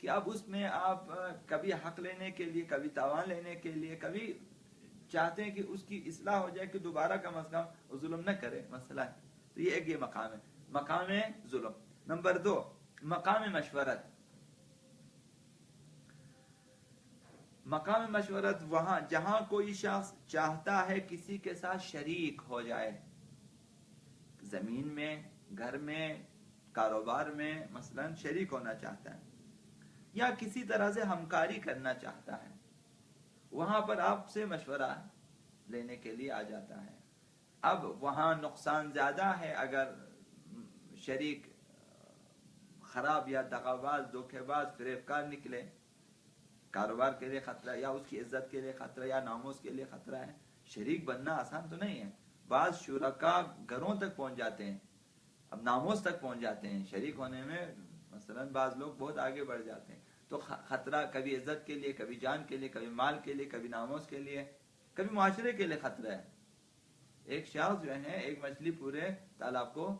کہ اب اس میں آپ کبھی حق لینے کے لیے، کبھی تاوان لینے کے لیے، کبھی چاہتے ہیں کہ اس کی اصلاح ہو جائے کہ دوبارہ کم از کم ظلم نہ کرے، مسئلہ ہے. تو یہ مقام ہے، مقام ظلم. نمبر 2، مقام مشورت. مقام مشورت وہاں جہاں کوئی شخص چاہتا ہے کسی کے ساتھ شریک ہو جائے، زمین میں، گھر میں، کاروبار میں مثلا شریک ہونا چاہتا ہے، یا کسی طرح سے ہمکاری کرنا چاہتا ہے، وہاں پر آپ سے مشورہ لینے کے لیے آ جاتا ہے. اب وہاں نقصان زیادہ ہے اگر شریک خراب یا دغاباز، دھوکے باز، فریب کار نکلے. کاروبار کے لیے خطرہ، یا اس کی عزت کے لیے خطرہ، یا ناموس کے لیے خطرہ ہے. شریک بننا آسان تو نہیں ہے. بعض شرکا گھروں تک پہنچ جاتے ہیں، اب ناموس تک پہنچ جاتے ہیں شریک ہونے میں. مثلا بعض لوگ بہت آگے بڑھ جاتے ہیں. تو خطرہ کبھی عزت کے لیے، کبھی جان کے لیے، کبھی مال کے لیے، کبھی ناموس کے لیے، کبھی معاشرے کے لیے خطرہ ہے. ایک شخص جو ہے ایک مچھلی پورے تالاب کو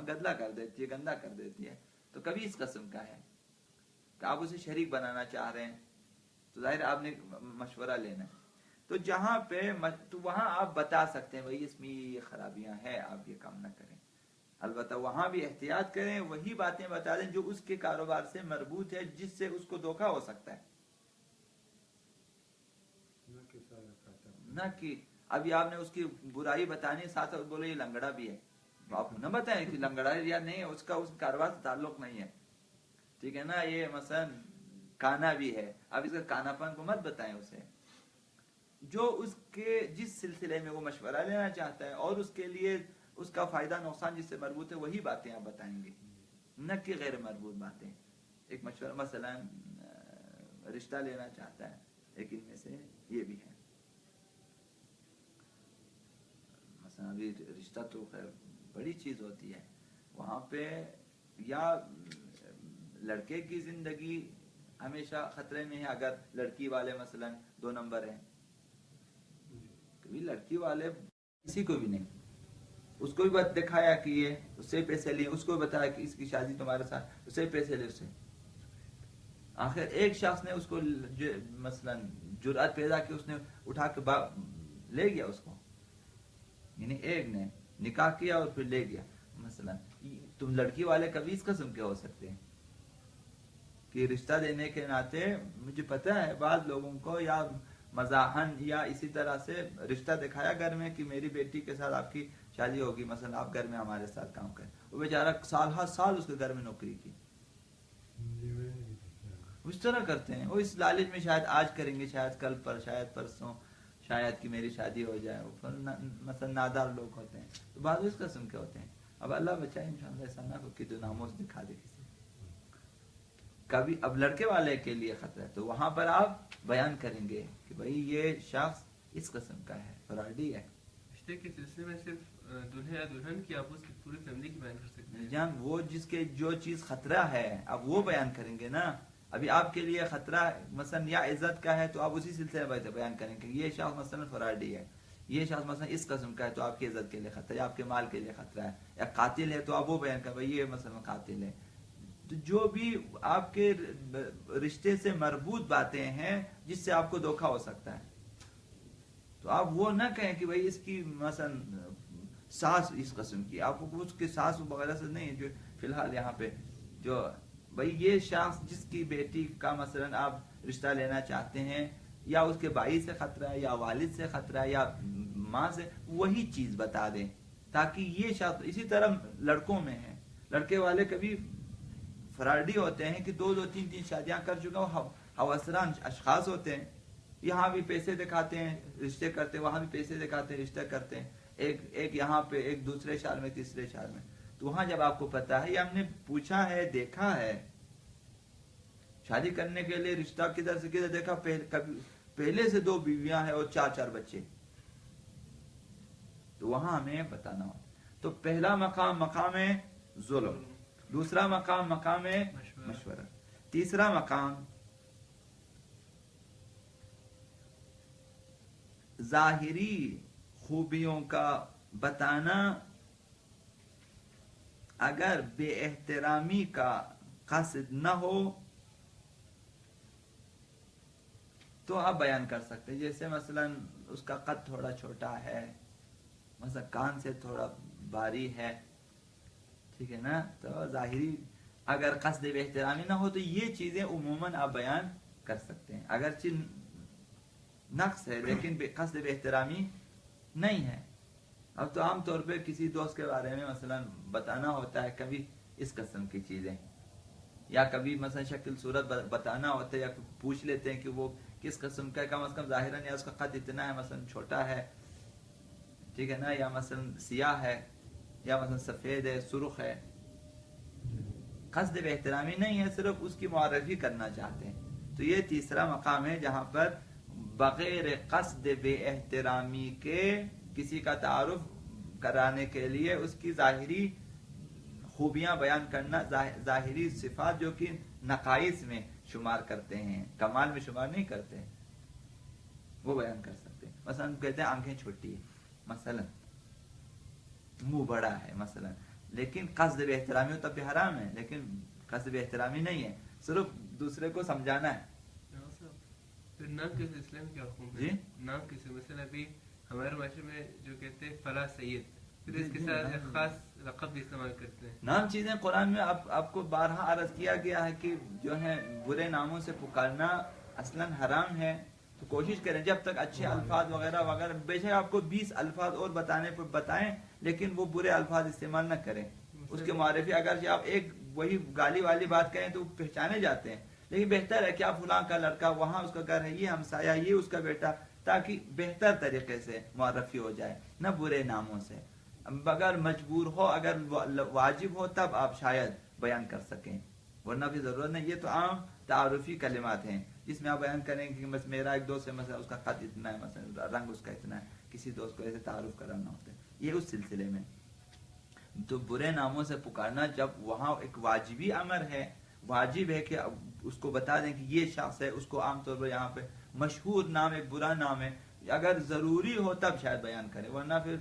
گدلا کر دیتی ہے، گندا کر دیتی ہے. تو کبھی اس قسم کا ہے کہ آپ اسے شریک بنانا چاہ رہے ہیں، تو ظاہر آپ نے مشورہ لینا ہے. تو جہاں پہ تو وہاں آپ بتا سکتے ہیں بھائی اس میں یہ خرابیاں ہیں، آپ یہ کام نہ کریں. البتہ وہاں بھی احتیاط کریں، وہی باتیں بتا دیں جو اس کے کاروبار سے مربوط ہے، جس سے اس کو دھوکہ ہو سکتا ہے. نہ کہ ابھی آپ نے اس کی برائی بتانی، ساتھ ساتھ بولے یہ لنگڑا بھی ہے. آپ نہ بتائیں کہ لنگڑا یا نہیں ہے، اس کا اس کاروبار سے تعلق نہیں ہے. ٹھیک ہے نا. یہ مثلا کانا بھی ہے، اب اس کا کانا پن کو مت بتائیں اسے. جو اس کے جس سلسلے میں وہ مشورہ لینا چاہتا ہے اور اس کے لیے اس کا فائدہ نقصان جس سے مربوط ہے، وہی باتیں آپ بتائیں گے، نہ کہ غیر مربوط باتیں. ایک مشورہ مثلا رشتہ لینا چاہتا ہے، ایک ان میں سے یہ بھی ہے. مثلا ابھی رشتہ تو خیر بڑی چیز ہوتی ہے، وہاں پہ یا لڑکے کی زندگی ہمیشہ خطرے میں ہے اگر لڑکی والے مثلا 2 نمبر ہیں. کبھی لڑکی والے کسی کو بھی نہیں، اس کو بھی بات دکھایا کہ یہ اس سے پیسے لیے، اس کو بھی بتایا کہ اس کی شادی تمہارے ساتھ، اس سے پیسے لے. اس سے آخر ایک شخص نے اس کو مثلا جرأت پیدا کی، اس نے اٹھا کے لے گیا اس کو، یعنی ایک نے نکاح کیا اور پھر لے گیا. مثلا تم لڑکی والے کبھی اس قسم کے ہو سکتے ہیں کہ رشتہ دینے کے ناطے مجھے پتہ ہے بعض لوگوں کو یا مزاحن یا اسی طرح سے رشتہ دکھایا گھر میں کہ میری بیٹی کے ساتھ آپ کی شادی ہوگی، مثلا آپ گھر میں ہمارے ساتھ کام کریں. وہ بیچارہ سال ہر سال اس کے گھر میں نوکری کی. اس طرح کرتے ہیں وہ، اس لالچ میں شاید آج کریں گے، شاید کل پر، شاید پرسوں، شاید کہ میری شادی ہو جائے. مثلا نادار لوگ ہوتے ہیں تو بعض اس قسم کے ہوتے ہیں. اب اللہ بچائے انشاءاللہ ایسا نہ ہو کہ تو ناموس دکھا دے کسی. کبھی اب لڑکے والے کے لیے خطرہ ہے تو وہاں پر آپ بیان کریں گے کہ بھائی یہ شخص اس قسم کا ہے، فراڈی ہے. رشتے کے سلسلے میں صرف دلہے یا دلہن کی، آپ اس کی پوری فیملی کی بیان کر سکتے ہیں. جان وہ جس کے جو چیز خطرہ ہے اب وہ بیان کریں گے نا. ابھی آپ کے لیے خطرہ مثلا یا عزت کا ہے تو آپ اسی سلسلے میں بیان کریں گے. یہ شخص مثلا فراڈی ہے، یہ شخص مثلا اس قسم کا ہے تو آپ کی عزت کے لیے خطرہ ہے، آپ کے مال کے لیے خطرہ ہے. یا قاتل ہے تو آپ وہ بیان کریں بھائی یہ مثلا قاتل ہے. تو جو بھی آپ کے رشتے سے مربوط باتیں ہیں جس سے آپ کو دھوکہ ہو سکتا ہے، تو آپ وہ نہ کہیں کہ بھائی اس کی مثلا ساس اس قسم کی، آپ کو اس کے ساس وغیرہ سے نہیں. جو فی الحال یہاں پہ جو بھائی یہ شخص جس کی بیٹی کا مثلا آپ رشتہ لینا چاہتے ہیں، یا اس کے بھائی سے خطرہ ہے، یا والد سے خطرہ ہے، یا ماں سے، وہی چیز بتا دیں تاکہ یہ شخص. اسی طرح لڑکوں میں ہے، لڑکے والے کبھی فراڈی ہوتے ہیں کہ 2 3 شادیاں کر چکا، ہوسران اشخاص ہوتے ہیں. یہاں بھی پیسے دکھاتے ہیں رشتے کرتے ہیں، وہاں بھی پیسے دکھاتے ہیں رشتے کرتے ہیں. ایک یہاں پہ، ایک دوسرے شہر میں، تیسرے شہر میں. تو وہاں جب آپ کو پتا ہے، یہ ہم نے پوچھا ہے، دیکھا ہے، شادی کرنے کے لیے رشتہ کدھر سے کدھر دیکھا، پہلے سے 2 بیویاں ہیں اور 4 بچے، تو وہاں ہمیں بتانا ہو. تو پہلا مقام مقام ظلم، دوسرا مقام مقام مشورہ، تیسرا مقام ظاہری خوبیوں کا بتانا اگر بے احترامی کا قصد نہ ہو تو آپ بیان کر سکتے ہیں. جیسے مثلا اس کا قد تھوڑا چھوٹا ہے، مثلا کان سے تھوڑا باری ہے، ٹھیک ہے نا، تو ظاہری اگر قصد بے احترامی نہ ہو تو یہ چیزیں عموماً آپ بیان کر سکتے ہیں. اگرچہ نقص ہے لیکن قصد بے احترامی نہیں ہے. اب تو عام طور پہ کسی دوست کے بارے میں مثلا بتانا ہوتا ہے کبھی اس قسم کی چیزیں، یا کبھی مثلا شکل صورت بتانا ہوتا ہے، یا پوچھ لیتے ہیں کہ وہ کس قسم کا ہے، کم از کم ظاہراً یا اس کا قد اتنا ہے، مثلا چھوٹا ہے، ٹھیک ہے نا، یا مثلا سیاہ ہے، یا مثلا سفید ہے، سرخ ہے. قصد بے احترامی نہیں ہے، صرف اس کی معرفی کرنا چاہتے ہیں. تو یہ تیسرا مقام ہے جہاں پر بغیر قصد بے احترامی کے کسی کا تعارف کرانے کے لیے اس کی ظاہری خوبیاں بیان کرنا، ظاہری صفات جو کہ نقائص میں شمار کرتے ہیں، کمال میں شمار نہیں کرتے، وہ بیان کر سکتے ہیں. مثلا کہتے ہیں آنکھیں چھوٹی ہے، مثلا منہ بڑا ہے مثلا، لیکن قصد بے احترامی ہو تب بھی حرام ہے، لیکن قصد بے احترامی نہیں ہے، صرف دوسرے کو سمجھانا ہے. پھر نام کے سلسلے میں کیا حکم ہے؟ جی نام کے سلسلے مثلا ابھی ہمارے معاشرے میں جو کہتے ہیں فلاں سید، پھر اس کے جی، ساتھ جی، ایک خاص لقب بھی استعمال کرتے ہیں. نام چیزیں قرآن میں آپ کو بارہا عرض کیا گیا ہے کہ جو ہے برے ناموں سے پکارنا اصلاً حرام ہے. تو کوشش کریں جب تک اچھے الفاظ وغیرہ وغیرہ، بے شک آپ کو 20 الفاظ اور بتانے پر بتائیں، لیکن وہ برے الفاظ استعمال نہ کریں. اس کے معرفی اگر آپ ایک وہی گالی والی بات کہیں تو پہچانے جاتے ہیں، لیکن بہتر ہے کہ آپ فلاں کا لڑکا، وہاں اس کا گھر ہے، یہ ہمسایہ، یہ اس کا بیٹا، تاکہ بہتر طریقے سے معرفی ہو جائے، نہ برے ناموں سے. اگر مجبور ہو، اگر واجب ہو تب آپ شاید بیان کر سکیں، ورنہ بھی ضرورت نہیں. یہ تو عام تعارفی کلمات ہیں جس میں آپ بیان کریں کہ بس میرا ایک دوست ہے، مثلا اس کا قد اتنا ہے، مثلا رنگ اس کا اتنا ہے، کسی دوست کو ایسے تعارف کرانا ہوتا ہے، یہ اس سلسلے میں. تو برے ناموں سے پکارنا جب وہاں ایک واجبی امر ہے، واجب ہے کہ اس کو بتا دیں کہ یہ شخص ہے، اس کو عام طور پر یہاں پہ مشہور نام ایک برا نام ہے، اگر ضروری ہو تب شاید بیان کریں، ورنہ پھر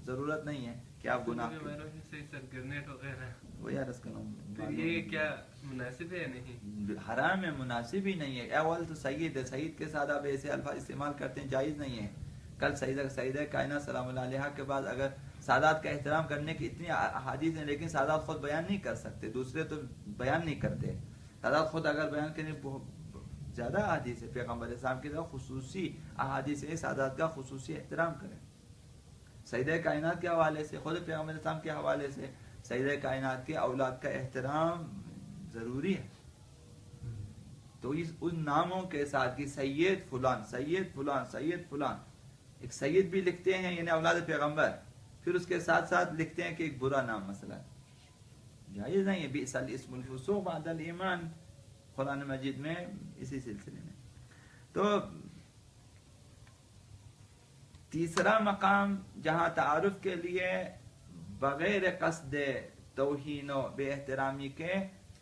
ضرورت نہیں ہے کہ آپ گناہ وہ یار اس کا پھر یہ کیا مناسب ہے یا نہیں؟ حرام ہے، مناسب ہی نہیں ہے. اول تو سید ہے، سید کے ساتھ آپ ایسے الفاظ استعمال کرتے ہیں، جائز نہیں ہے. کل سیدہ کائنات سلام اللہ علیہ کے بعد اگر سادات کا احترام کرنے کی اتنی احادیث ہیں، لیکن سادات خود بیان نہیں کر سکتے، دوسرے تو بیان نہیں کرتے. سادات خود اگر بیان کریں زیادہ احادیث ہے، پیغمبر اسلام کی طرف خصوصی احادیث ہے، سادات کا خصوصی احترام کریں. سیدہ کائنات کے حوالے سے، خود پیغمبر اسلام کے حوالے سے سیدہ کائنات کے اولاد کا احترام ضروری ہے. تو ان ناموں کے ساتھ کہ سید فلان، سید فلان، سید فلان، ایک سید بھی لکھتے ہیں یعنی اولاد پیغمبر، پھر اس کے ساتھ ساتھ لکھتے ہیں کہ ایک برا نام، مثلا جائز نہیں ہے. بئس الاسم الفسوق بعد الایمان، قرآن مجید میں اسی سلسلے میں. تو تیسرا مقام جہاں تعارف کے لیے بغیر قصد توہین و بے احترامی کے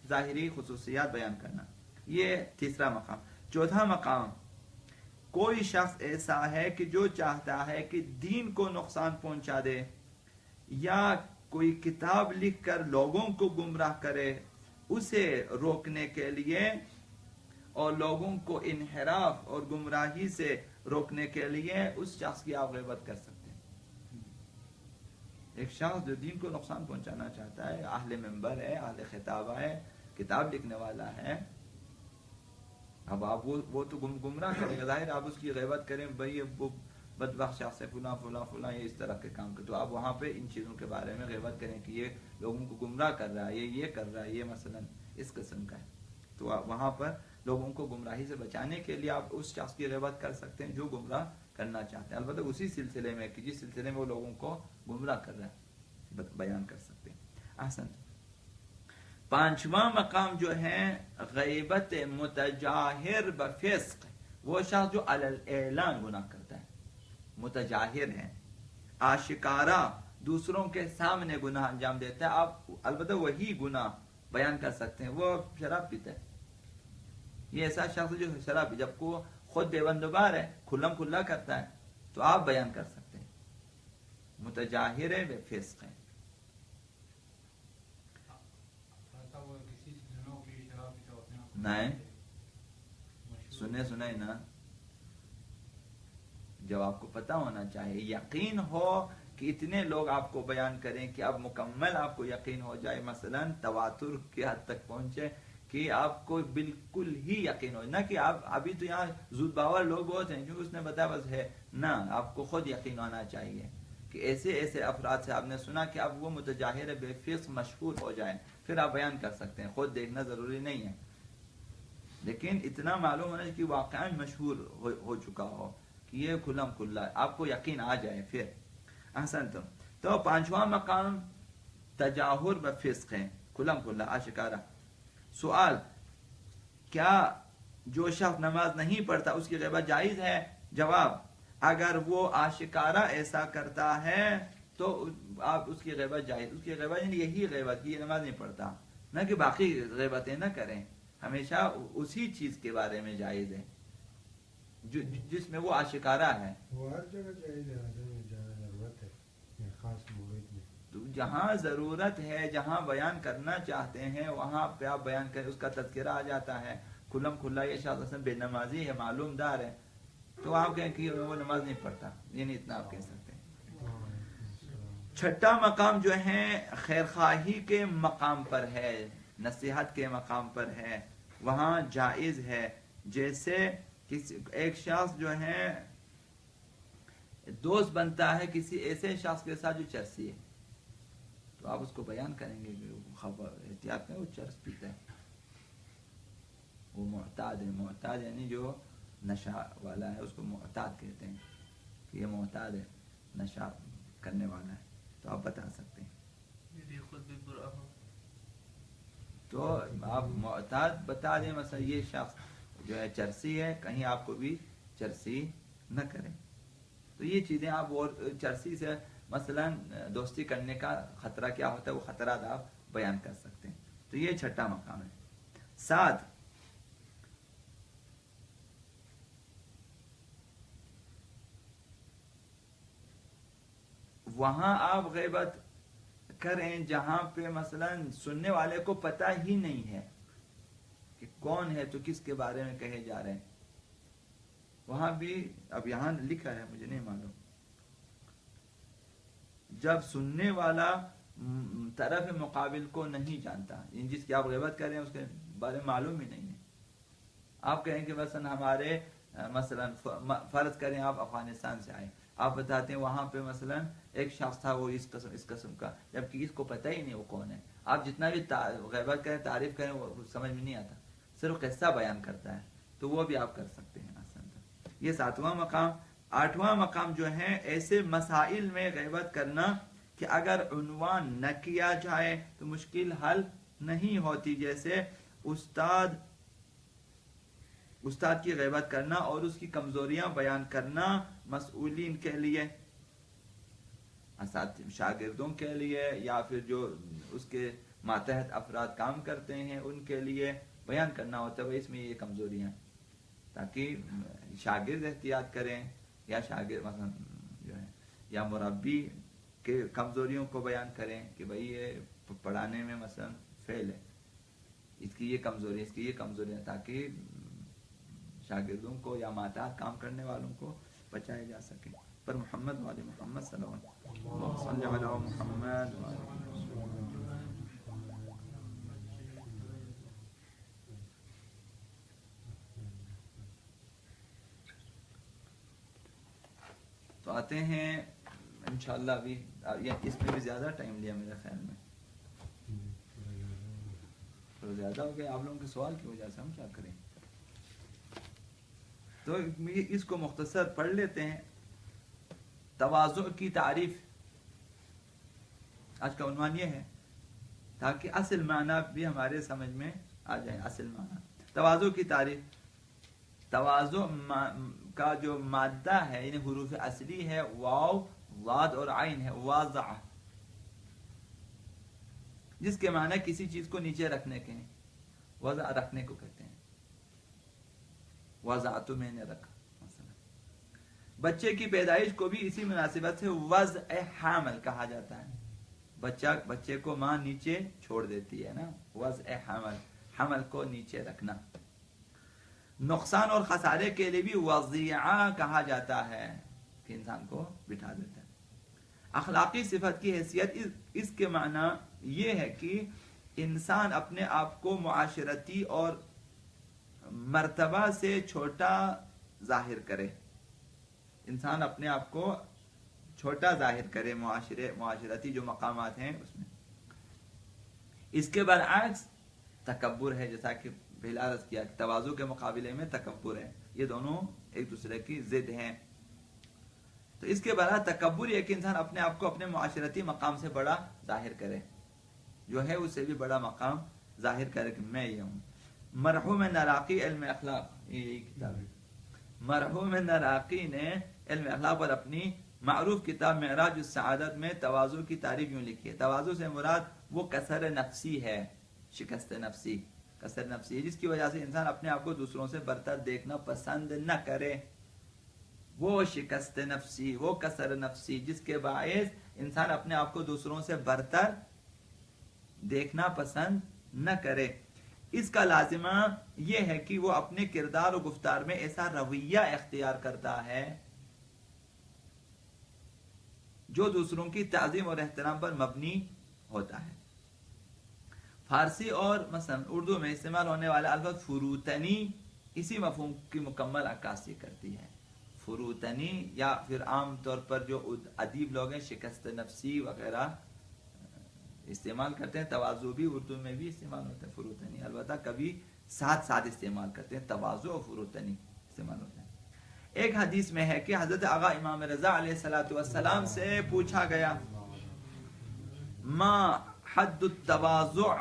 ظاہری خصوصیات بیان کرنا، یہ تیسرا مقام. چوتھا مقام، کوئی شخص ایسا ہے کہ جو چاہتا ہے کہ دین کو نقصان پہنچا دے، یا کوئی کتاب لکھ کر لوگوں کو گمراہ کرے، اسے روکنے کے لیے اور لوگوں کو انحراف اور گمراہی سے روکنے کے لیے اس شخص کی آپ غیبت کر سکتے ہیں. ایک شخص جو دین کو نقصان پہنچانا چاہتا ہے، اہل منبر ہے، اہل خطابہ ہے، کتاب لکھنے والا ہے، اب آپ وہ تو گمراہ کرے گا، ظاہر آپ اس کی غیبت کریں، بھئی وہ بدبخت شخص ہے، فلاں فلاں فلاں، یہ اس طرح کے کام کرے، تو آپ وہاں پہ ان چیزوں کے بارے میں غیبت کریں کہ یہ لوگوں کو گمراہ کر رہا ہے، یہ کر رہا ہے، یہ مثلا اس قسم کا ہے. تو آپ وہاں پر لوگوں کو گمراہی سے بچانے کے لیے آپ اس شخص کی غیبت کر سکتے ہیں جو گمراہ کرنا چاہتے ہیں، البتہ اسی سلسلے میں کہ جس سلسلے میں وہ لوگوں کو گمراہ کر رہا ہے بیان کر سکتے ہیں. احسن. پانچواں مقام جو ہے غیبت متجاہر بفسق، وہ شخص جو علی الاعلان گناہ کرتا ہے، متجاہر ہے، آشکارا دوسروں کے سامنے گناہ انجام دیتا ہے. آپ البتہ وہی گناہ بیان کر سکتے ہیں، وہ شراب پیتا ہے. یہ ایسا شخص جو شراب جب کو خود بے بندوبار ہے، کھلم کھلا کرتا ہے، تو آپ بیان کر سکتے ہیں. متجاہر ہے بفسق ہے. نہیں سنے نا جب آپ کو پتہ ہونا چاہیے، یقین ہو کہ اتنے لوگ آپ کو بیان کریں کہ اب مکمل آپ کو یقین ہو جائے، مثلا تواتر کی حد تک پہنچے کہ آپ کو بالکل ہی یقین ہو، نہ کہ آپ ابھی تو یہاں زود باور لوگ بہت ہیں کیونکہ اس نے بتایا بس ہے، نہ، آپ کو خود یقین ہونا چاہیے کہ ایسے ایسے افراد سے آپ نے سنا کہ اب وہ متجاہر بے فیض مشہور ہو جائیں، پھر آپ بیان کر سکتے ہیں، خود دیکھنا ضروری نہیں ہے، لیکن اتنا معلوم ہونا کہ واقعا مشہور ہو چکا ہو کہ یہ کھلم کھلا آپ کو یقین آ جائے پھر۔ احسن تو پانچواں مقام تجاہر و فسق ہے، کھلم کھلا آشکارا۔ سوال، کیا جو شخص نماز نہیں پڑھتا اس کی غیبت جائز ہے؟ جواب، اگر وہ آشکارا ایسا کرتا ہے تو آپ اس کی غیبت جائز، اس کی غیبت یعنی یہی غیبت کہ یہ نماز نہیں پڑھتا، نہ کہ باقی غیبتیں نہ کریں، ہمیشہ اسی چیز کے بارے میں جائز ہے جس میں وہ آشکارا ہے۔ وہ ہر جگہ جائز ہے، جہاں ضرورت ہے، خاص مورد میں تو جہاں ضرورت ہے، جہاں بیان کرنا چاہتے ہیں وہاں پہ آپ بیان کریں، اس کا تذکرہ آ جاتا ہے کھلم کھلا یہ شخص اصلا بے نمازی ہے، معلوم دار ہے، تو آپ کہیں کہ وہ نماز نہیں پڑھتا، یہ نہیں، اتنا آپ کہہ سکتے ہیں۔ چھٹا مقام جو ہے خیرخواہی کے مقام پر ہے، نصیحت کے مقام پر ہے، وہاں جائز ہے، جیسے ایک شخص جو ہے دوست بنتا ہے کسی ایسے شخص کے ساتھ جو چرسی ہے، تو آپ اس کو بیان کریں گے کہ خبر احتیاط کریں، وہ چرس پیتا ہے، وہ معتاد ہے، معتاد یعنی جو نشہ والا ہے اس کو معتاد کہتے ہیں کہ یہ معتاد ہے، نشہ کرنے والا ہے، تو آپ بتا سکتے ہیں، میری خود بھی برا ہو تو آپ معتاد بتا دیں، مثلا یہ شخص جو ہے چرسی ہے، کہیں آپ کو بھی چرسی نہ کریں، تو یہ چیزیں آپ، اور چرسی سے مثلا دوستی کرنے کا خطرہ کیا ہوتا ہے، وہ خطرات آپ بیان کر سکتے ہیں، تو یہ چھٹا مقام ہے۔ 7، وہاں آپ غیبت کریں جہاں پہ مثلا سننے والے کو پتہ ہی نہیں ہے کہ کون ہے، تو کس کے بارے میں کہے جا رہے ہیں، وہاں بھی اب یہاں لکھا ہے مجھے نہیں معلوم، جب سننے والا طرف مقابل کو نہیں جانتا، جس کی آپ غیبت کریں اس کے بارے میں معلوم ہی نہیں ہے، آپ کہیں کہ مثلا ہمارے مثلا فرض کریں آپ افغانستان سے آئے، آپ بتاتے ہیں وہاں پہ مثلا ایک شخص تھا وہ اس قسم کا، جبکہ اس کو پتہ ہی نہیں وہ کون ہے، آپ جتنا بھی غیبت کریں، تعریف کریں، وہ سمجھ میں نہیں آتا، صرف قصہ بیان کرتا ہے، تو وہ بھی آپ کر سکتے ہیں۔ یہ 7واں مقام۔ 8واں مقام جو ہے ایسے مسائل میں غیبت کرنا کہ اگر عنوان نہ کیا جائے تو مشکل حل نہیں ہوتی، جیسے استاد کی غیبت کرنا اور اس کی کمزوریاں بیان کرنا مسئولین کے لیے، شاگردوں کے لیے، یا پھر جو اس کے ماتحت افراد کام کرتے ہیں ان کے لیے بیان کرنا ہوتا ہے، اس میں یہ کمزوریاں، تاکہ شاگرد احتیاط کریں، یا شاگرد مثلا جو ہے یا مربی کے کمزوریوں کو بیان کریں کہ بھئی یہ پڑھانے میں مثلا فیل ہے، اس کی یہ کمزوری، اس کی یہ کمزوریاں، تاکہ شاگردوں کو یا ماتحت کام کرنے والوں کو بچایا جا سکے۔ پر محمد وعلی محمد صلی اللہ علیہ محمد تو آتے ہیں انشاءاللہ، ابھی اس میں بھی زیادہ ٹائم لیا میرے خیال میں، تو زیادہ ہو گیا آپ لوگوں کے سوال کی وجہ سے، ہم کیا کریں، تو اس کو مختصر پڑھ لیتے ہیں۔ تواضع کی تعریف، آج کا عنوان یہ ہے تاکہ اصل معنی بھی ہمارے سمجھ میں آ جائے، اصل معنی۔ تواضع کی تعریف، تواضع کا جو مادہ ہے یعنی حروف اصلی ہے واو، ضاد اور عین ہے، واضع، جس کے معنی کسی چیز کو نیچے رکھنے کے ہیں، وضع رکھنے کو کہتے ہیں، وضعت میں نے رکھا۔ بچے کی پیدائش کو بھی اسی مناسبت سے وضع حامل کہا جاتا ہے، بچے کو ماں نیچے چھوڑ دیتی ہے نا، وضع حمل، حمل کو نیچے رکھنا۔ نقصان اور خسارے کے لیے بھی وضیعہ کہا جاتا ہے، کہ انسان کو بٹھا دیتا ہے۔ اخلاقی صفت کی حیثیت اس کے معنی یہ ہے کہ انسان اپنے آپ کو معاشرتی اور مرتبہ سے چھوٹا ظاہر کرے، انسان اپنے آپ کو چھوٹا ظاہر کرے معاشرتی جو مقامات ہیں اس میں۔ اس کے برعکس تکبر ہے، جیسا کہ پہلا عرض کیا کہ تواضع کے مقابلے میں تکبر ہے، یہ دونوں ایک دوسرے کی ضد ہیں۔ تو اس کے برعکس تکبر یہ کہ انسان اپنے آپ کو اپنے معاشرتی مقام سے بڑا ظاہر کرے، جو ہے اس سے بھی بڑا مقام ظاہر کرے کہ میں یہ ہوں۔ مرحوم نراقی علم اخلاق، یہ کتاب ہے، مرحوم نراقی نے علم اخلاق پر اپنی معروف کتاب معراج السعادت میں تواضع کی تعریف یوں لکھی ہے۔ تواضع سے مراد وہ کسر نفسی ہے، شکست نفسی، کسر نفسی، جس کی وجہ سے انسان اپنے آپ کو دوسروں سے برتر دیکھنا پسند نہ کرے، وہ شکست نفسی، وہ کسر نفسی جس کے باعث انسان اپنے آپ کو دوسروں سے برتر دیکھنا پسند نہ کرے۔ اس کا لازمہ یہ ہے کہ وہ اپنے کردار و گفتار میں ایسا رویہ اختیار کرتا ہے جو دوسروں کی تعظیم اور احترام پر مبنی ہوتا ہے۔ فارسی اور مثلا اردو میں استعمال ہونے والا الفاظ فروتنی اسی مفہوم کی مکمل عکاسی کرتی ہے۔ فروتنی یا پھر عام طور پر جو ادیب لوگ ہیں شکست نفسی وغیرہ استعمال کرتے ہیں، تواضع بھی اردو میں بھی استعمال ہوتا ہے فروتنی، البتہ کبھی ساتھ ساتھ استعمال کرتے ہیں، تواضع و فروتنی استعمال ہوتا ہے۔ ایک حدیث میں ہے کہ حضرت آقا امام رضا علیہ السلام سے پوچھا گیا ما حد التواضع،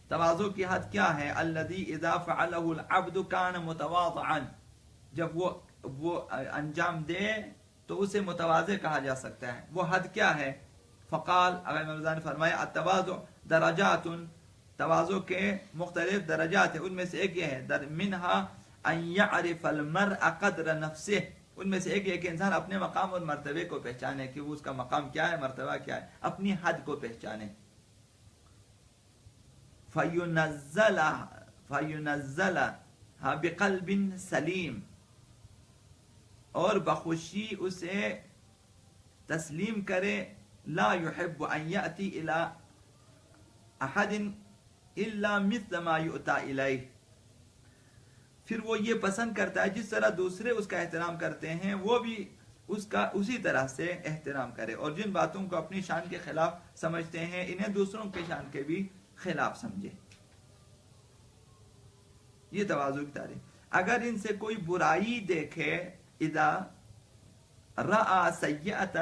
تواضع کی حد کیا ہے؟ الذی اذا فعلہ العبد کان متواضعا، جب وہ انجام دے تو اسے متواضع کہا جا سکتا ہے، وہ حد کیا ہے؟ فقال، اگر امام رضا نے فرمایا التواضع درجات، تواضع کے مختلف درجات ہیں، ان میں سے ایک یہ ہے منہا ان یعرف المرء قدر نفسه، ان میں سے ایک یہ کہ انسان اپنے مقام اور مرتبے کو پہچانے کہ وہ اس کا مقام کیا ہے، مرتبہ کیا ہے، اپنی حد کو پہچانے۔ فینزلها بقلب سلیم، اور بخوشی اسے تسلیم کرے، لا يحب ان یأتی الى احد الا مثل ما یؤتی الیہ، پھر وہ یہ پسند کرتا ہے جس طرح دوسرے اس کا احترام کرتے ہیں وہ بھی اس کا اسی طرح سے احترام کرے، اور جن باتوں کو اپنی شان کے خلاف سمجھتے ہیں انہیں دوسروں کے شان کے بھی خلاف سمجھے۔ یہ تواضع کی تعریف۔ اگر ان سے کوئی برائی دیکھے، اذا رأى سیئة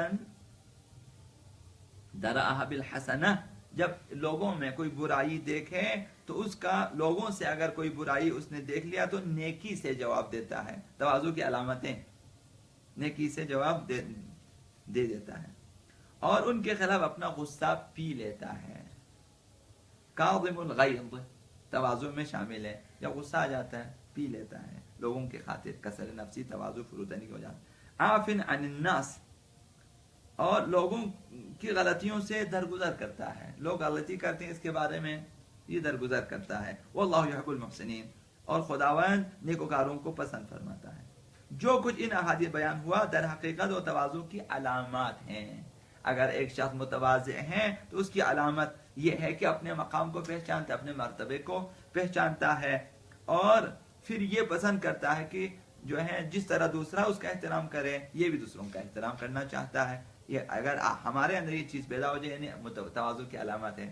درأها بالحسنہ، جب لوگوں میں کوئی برائی دیکھے تو اس کا لوگوں سے اگر کوئی برائی اس نے دیکھ لیا تو نیکی سے جواب دیتا ہے، تواضع کی علامتیں، نیکی سے جواب دے دیتا ہے، اور ان کے خلاف اپنا غصہ پی لیتا ہے۔ کاظم الغیظ تواضع میں شامل ہے، جب غصہ آ جاتا ہے پی لیتا ہے لوگوں کے خاطر، کسر نفسی تواضع فروتنی کی وجہ سے۔ عاف عن الناس، اور لوگوں کی غلطیوں سے درگزر کرتا ہے، لوگ غلطی کرتے ہیں اس کے بارے میں یہ درگزر کرتا ہے۔ واللہ یحب المحسنین، اور خداوند نیکوکاروں کو پسند فرماتا ہے۔ جو کچھ ان احادیث بیان ہوا در حقیقت و تواضع کی علامات ہیں۔ اگر ایک شخص متواضع ہے تو اس کی علامت یہ ہے کہ اپنے مقام کو پہچانتا ہے، اپنے مرتبے کو پہچانتا ہے، اور پھر یہ پسند کرتا ہے کہ جو ہے جس طرح دوسرا اس کا احترام کرے یہ بھی دوسروں کا احترام کرنا چاہتا ہے۔ یہ اگر ہمارے اندر یہ چیز پیدا ہو جائے یعنی تواضع کی علامت ہے۔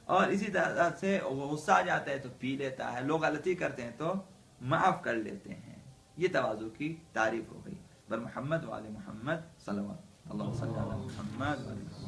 اور اسی طرح سے وہ غصہ آ جاتا ہے تو پی لیتا ہے، لوگ غلطی کرتے ہیں تو معاف کر لیتے ہیں۔ یہ تواضع کی تعریف ہو گئی۔ بر محمد وعلی محمد صلی اللہ علیہ وسلم، اللہم صلی علی محمد وعلی محمد۔